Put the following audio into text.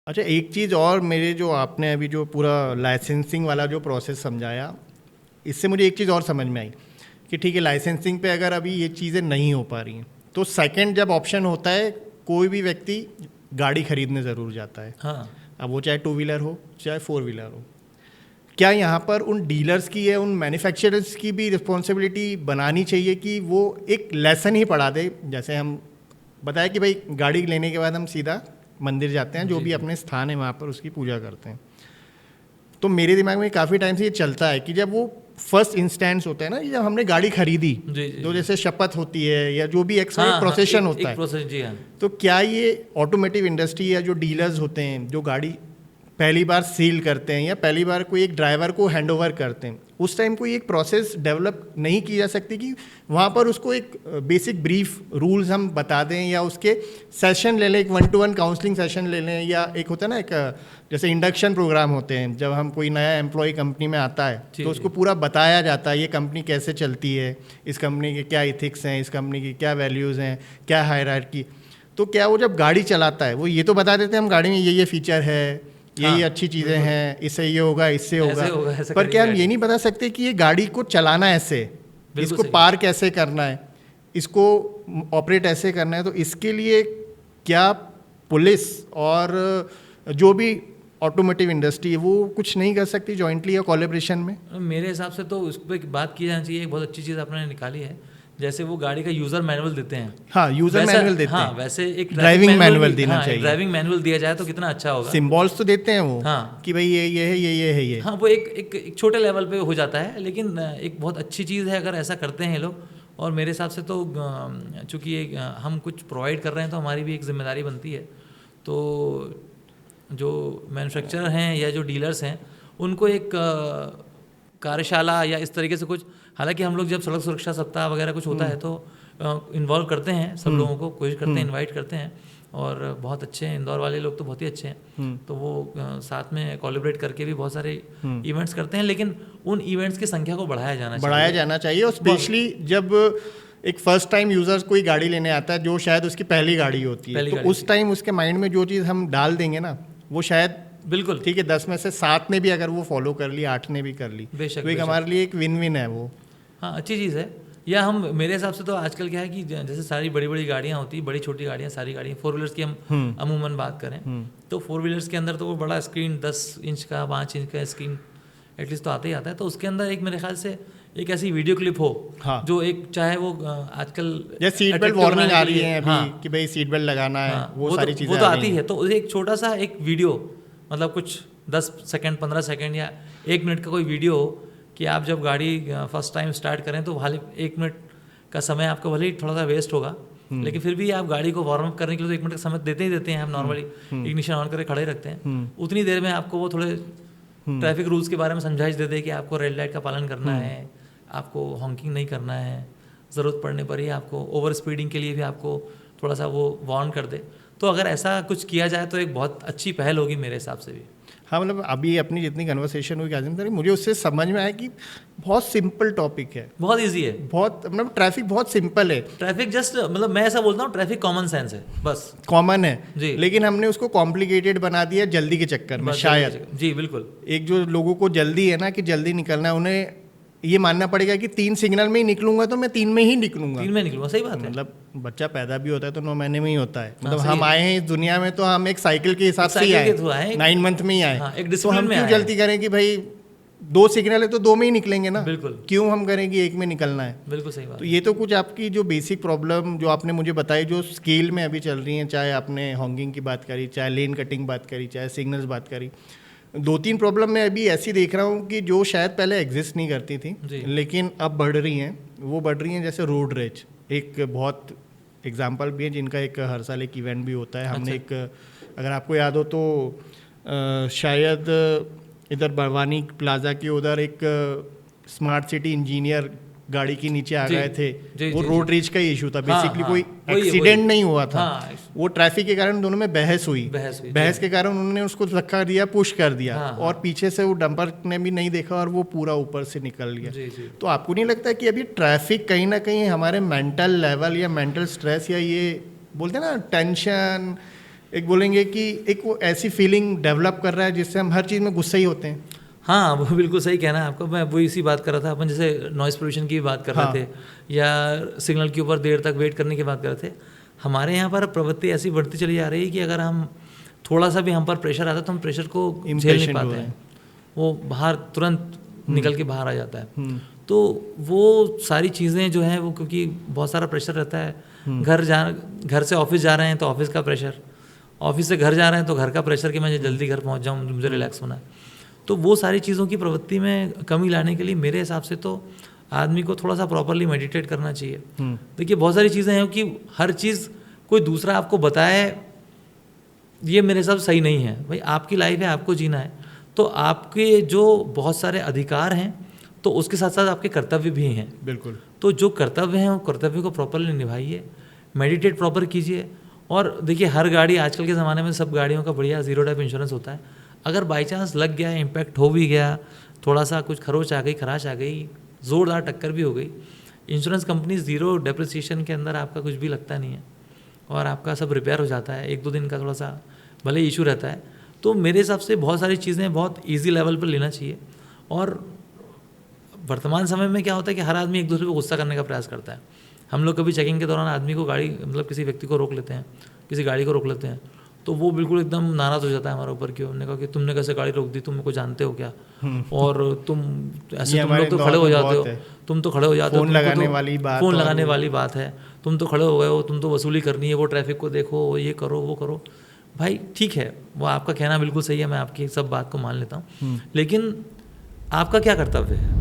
अच्छा, एक चीज़ और, मेरे जो आपने अभी जो पूरा लाइसेंसिंग वाला जो प्रोसेस समझाया, इससे मुझे एक चीज़ और समझ में आई कि ठीक है, लाइसेंसिंग पे अगर अभी ये चीज़ें नहीं हो पा रही हैं तो सेकंड जब ऑप्शन होता है, कोई भी व्यक्ति गाड़ी खरीदने ज़रूर जाता है। हाँ, अब वो चाहे 2 व्हीलर हो चाहे 4 व्हीलर हो, क्या यहाँ पर उन डीलर्स की या उन मैन्युफैक्चरर्स की भी रिस्पॉन्सिबिलिटी बनानी चाहिए कि वो एक लेसन ही पढ़ा दे? जैसे हम बताया कि भाई गाड़ी लेने के बाद हम सीधा मंदिर जाते हैं, जो भी अपने स्थान है वहाँ पर उसकी पूजा करते हैं। तो मेरे दिमाग में काफ़ी टाइम से ये चलता है कि जब वो फर्स्ट इंस्टेंस होता है ना, जब हमने गाड़ी खरीदी, जो जैसे शपथ होती है या जो भी एक प्रोसेशन होता है, जी हाँ, तो क्या ये ऑटोमोटिव इंडस्ट्री या जो डीलर्स होते हैं जो गाड़ी पहली बार सील करते हैं या पहली बार कोई एक ड्राइवर को हैंडओवर करते हैं, उस टाइम कोई एक प्रोसेस डेवलप नहीं की जा सकती कि वहाँ पर उसको एक बेसिक ब्रीफ रूल्स हम बता दें या उसके सेशन ले लें, एक 1-to-1 काउंसलिंग सेशन ले लें, या एक होता है ना एक जैसे इंडक्शन प्रोग्राम होते हैं, जब हम कोई नया एम्प्लॉय कंपनी में आता है तो उसको पूरा बताया जाता है ये कंपनी कैसे चलती है, इस कंपनी के क्या इथिक्स हैं, इस कंपनी की क्या वैल्यूज़ हैं, क्या हायरार्की। तो क्या वो जब गाड़ी चलाता है वो ये तो बता देते हैं हम गाड़ी में ये फीचर है, ये अच्छी चीज़ें हैं, इससे ये होगा, इससे होगा, पर क्या हम ये नहीं बता सकते कि ये गाड़ी को चलाना ऐसे, इसको पार्क ऐसे करना है, इसको ऑपरेट ऐसे करना है? तो इसके लिए क्या पुलिस और जो भी ऑटोमोटिव इंडस्ट्री है वो कुछ नहीं कर सकती जॉइंटली या कोलैबोरेशन में? मेरे हिसाब से तो उस पर बात की जानी चाहिए। एक बहुत अच्छी चीज़ आपने निकाली है, जैसे वो गाड़ी का यूजर मैनुअल देते हैं। हाँ, यूजर मैनुअल देते हैं। वैसे एक ड्राइविंग मैनुअल देना चाहिए। ड्राइविंग मैनुअल दिया जाए तो कितना अच्छा होगा। सिंबल्स तो देते हैं वो, हाँ, कि भाई ये है, ये है, ये। हाँ, वो एक छोटे लेवल पे हो जाता है, लेकिन एक बहुत अच्छी चीज़ है अगर ऐसा करते हैं लोग। और मेरे हिसाब से तो चूँकि हम कुछ प्रोवाइड कर रहे हैं तो हमारी भी एक जिम्मेदारी बनती है। तो जो मैन्युफैक्चरर हैं या जो डीलर्स हैं उनको एक कार्यशाला या इस तरीके से कुछ, हालांकि हम लोग जब सड़क सुरक्षा सप्ताह वगैरह कुछ होता है तो इन्वॉल्व करते हैं सब लोगों को, कोशिश करते हैं, इनवाइट करते हैं, और बहुत अच्छे हैं इंदौर वाले लोग तो बहुत ही अच्छे हैं। तो वो साथ में कोलैबोरेट करके भी बहुत सारे इवेंट्स करते हैं, लेकिन उन इवेंट्स की संख्या को बढ़ाया जाना चाहिए। और स्पेशली जब एक फर्स्ट टाइम यूजर्स कोई गाड़ी लेने आता है जो शायद उसकी पहली गाड़ी होती है, तो उस टाइम उसके माइंड में जो चीज़ हम डाल देंगे ना, वो शायद बिल्कुल ठीक है 10 में से 7 ने भी अगर वो फॉलो कर ली, 8 ने भी कर ली, तो एक हमारे लिए एक विन विन है वो। हाँ, अच्छी चीज़ है। या हम, मेरे हिसाब से तो आजकल क्या है कि जैसे सारी बड़ी बड़ी गाड़ियाँ होती, बड़ी छोटी गाड़ियाँ, सारी गाड़ियाँ, 4 व्हीलर्स की हम अमूमन बात करें तो 4 व्हीलर्स के अंदर तो वो बड़ा स्क्रीन 10 इंच का 5 इंच का स्क्रीन एटलीस्ट तो आता ही आता है। तो उसके अंदर एक मेरे ख्याल से एक ऐसी वीडियो क्लिप हो, हाँ, जो एक चाहे वो आजकल जैसे सीट बेल्ट वार्निंग आ रही है अभी, हाँ, कि भाई सीट बेल्ट लगाना है, वो सारी चीज़ें वो तो आती है। तो एक छोटा सा एक वीडियो, मतलब कुछ 10 सेकंड 15 सेकंड या 1 मिनट का कोई वीडियो हो कि आप जब गाड़ी फर्स्ट टाइम स्टार्ट करें तो भले 1 मिनट का समय आपका भले ही थोड़ा सा वेस्ट होगा, लेकिन फिर भी आप गाड़ी को वार्म अप करने के लिए तो 1 मिनट का समय देते ही देते हैं। हम नॉर्मली इग्निशन ऑन करके खड़े रखते हैं, उतनी देर में आपको वो थोड़े ट्रैफिक रूल्स के बारे में समझाइश दे दे कि आपको रेड लाइट का पालन करना है, आपको हॉकिंग नहीं करना है, ज़रूरत पड़ने पर ही आपको ओवर स्पीडिंग के लिए भी आपको थोड़ा सा वो वार्न कर दे। तो अगर ऐसा कुछ किया जाए तो एक बहुत अच्छी पहल होगी मेरे हिसाब से भी। हाँ, मतलब अभी अपनी जितनी कन्वर्सेशन हुई काजिम सर, मुझे उससे समझ में आया कि बहुत सिंपल टॉपिक है, बहुत इजी है, बहुत मतलब ट्रैफिक बहुत सिंपल है। ट्रैफिक जस्ट, मतलब मैं ऐसा बोलता हूँ, ट्रैफिक कॉमन सेंस है, बस कॉमन है जी, लेकिन हमने उसको कॉम्प्लिकेटेड बना दिया जल्दी के चक्कर में शायद। जी बिल्कुल। एक जो लोगों को जल्दी है ना कि जल्दी निकलना है, उन्हें ये मानना पड़ेगा कि 3 सिग्नल में ही निकलूंगा तो मैं 3 में ही निकलूंगा। 3 में निकलूंगा, सही बात है। मतलब बच्चा पैदा भी होता है तो 9 महीने में ही होता है, मतलब हम आए हैं इस दुनिया में तो हम एक साइकिल के हिसाब से ही आए, 9 मंथ में ही आए। तो हम क्यों जल्दी करें कि भाई 2 सिग्नल है तो 2 में ही निकलेंगे ना, बिल्कुल, क्यों हम करें कि 1 में निकलना है? बिल्कुल सही बात। तो ये तो कुछ आपकी जो बेसिक प्रॉब्लम जो आपने मुझे बताई, जो स्केल में अभी चल रही हैं, चाहे आपने हॉकिंग की बात करी, चाहे लेन कटिंग बात करी, चाहे सिग्नल्स बात करी, 2-3 प्रॉब्लम मैं अभी ऐसी देख रहा हूँ कि जो शायद पहले एग्जिस्ट नहीं करती थी लेकिन अब बढ़ रही हैं। वो बढ़ रही हैं जैसे रोड रेज, एक बहुत एग्जांपल भी है जिनका एक हर साल एक इवेंट भी होता है। हमने एक, अगर आपको याद हो तो शायद इधर बड़वानी प्लाजा के उधर एक स्मार्ट सिटी इंजीनियर गाड़ी के नीचे आ गए थे, वो रोड रेज का ही इशू था बेसिकली। कोई एक्सीडेंट नहीं हुआ था, वो ट्रैफिक के कारण दोनों में बहस हुई, बहस के कारण उन्होंने उसको धक्का दिया, पुश कर दिया, और पीछे से वो डंपर ने भी नहीं देखा और वो पूरा ऊपर से निकल गया। तो आपको नहीं लगता कि अभी ट्रैफिक कहीं ना कहीं हमारे मेंटल लेवल या मेंटल स्ट्रेस या ये बोलते हैं ना टेंशन एक बोलेंगे कि एक वो ऐसी फीलिंग डेवलप कर रहा है जिससे हम हर चीज़ में गुस्सा ही होते हैं। हाँ, वो बिल्कुल सही कहना है आपको। मैं वो इसी बात कर रहा था, अपन जैसे नॉइज़ पोल्यूशन की बात कर रहे थे या सिग्नल के ऊपर देर तक वेट करने की बात कर रहे थे। हमारे यहाँ पर प्रवृत्ति ऐसी बढ़ती चली जा रही है कि अगर हम थोड़ा सा भी हम पर प्रेशर आता है तो हम प्रेशर को झेल नहीं पाते हैं, वो बाहर तुरंत निकल के बाहर आ जाता है। तो वो सारी चीज़ें जो हैं वो, क्योंकि बहुत सारा प्रेशर रहता है, घर से ऑफिस जा रहे हैं तो ऑफिस का प्रेशर, ऑफिस से घर जा रहे हैं तो घर का प्रेशर कि मैं जल्दी घर पहुंच जाऊं, मुझे रिलैक्स होना है। तो वो सारी चीज़ों की प्रवृत्ति में कमी लाने के लिए मेरे हिसाब से तो आदमी को थोड़ा सा प्रॉपरली मेडिटेट करना चाहिए। देखिए बहुत सारी चीज़ें हैं कि हर चीज़ कोई दूसरा आपको बताए, ये मेरे हिसाब से सही नहीं है। भाई आपकी लाइफ है, आपको जीना है, तो आपके जो बहुत सारे अधिकार हैं तो उसके साथ साथ आपके कर्तव्य भी हैं। बिल्कुल। तो जो कर्तव्य हैं वो कर्तव्य को प्रॉपरली निभाइए, मेडिटेट प्रॉपर कीजिए। और देखिए हर गाड़ी आजकल के ज़माने में सब गाड़ियों का बढ़िया 0 टाइप इंश्योरेंस होता है। अगर बाई चांस लग गया, इम्पैक्ट हो भी गया, थोड़ा सा कुछ खरोच आ गई, खराश आ गई, ज़ोरदार टक्कर भी हो गई, इंश्योरेंस कंपनी 0 डेप्रिसिएशन के अंदर आपका कुछ भी लगता नहीं है और आपका सब रिपेयर हो जाता है। 1-2 दिन का थोड़ा सा भले इशू रहता है। तो मेरे हिसाब से बहुत सारी चीज़ें बहुत ईजी लेवल पर लेना चाहिए। और वर्तमान समय में क्या होता है कि हर आदमी एक दूसरे को गुस्सा करने का प्रयास करता है। हम लोग कभी चेकिंग के दौरान आदमी को गाड़ी मतलब किसी व्यक्ति को रोक लेते हैं, किसी गाड़ी को रोक लेते हैं, तो वो बिल्कुल एकदम नाराज़ हो जाता है हमारे ऊपर कि हमने कहा कि तुमने कैसे गाड़ी रोक दी, तुम मेरे को जानते हो क्या, और तुम ऐसे तुम लोग तो खड़े हो जाते हो, तुम तो खड़े हो जाते हो, फ़ोन लगाने वाली बात है, तुम तो खड़े हो गए हो, तुम तो वसूली करनी है, वो ट्रैफिक को देखो, ये करो वो करो। भाई ठीक है, वो आपका कहना बिल्कुल सही है, मैं आपकी सब बात को मान लेता हूँ, लेकिन आपका क्या कर्तव्य है?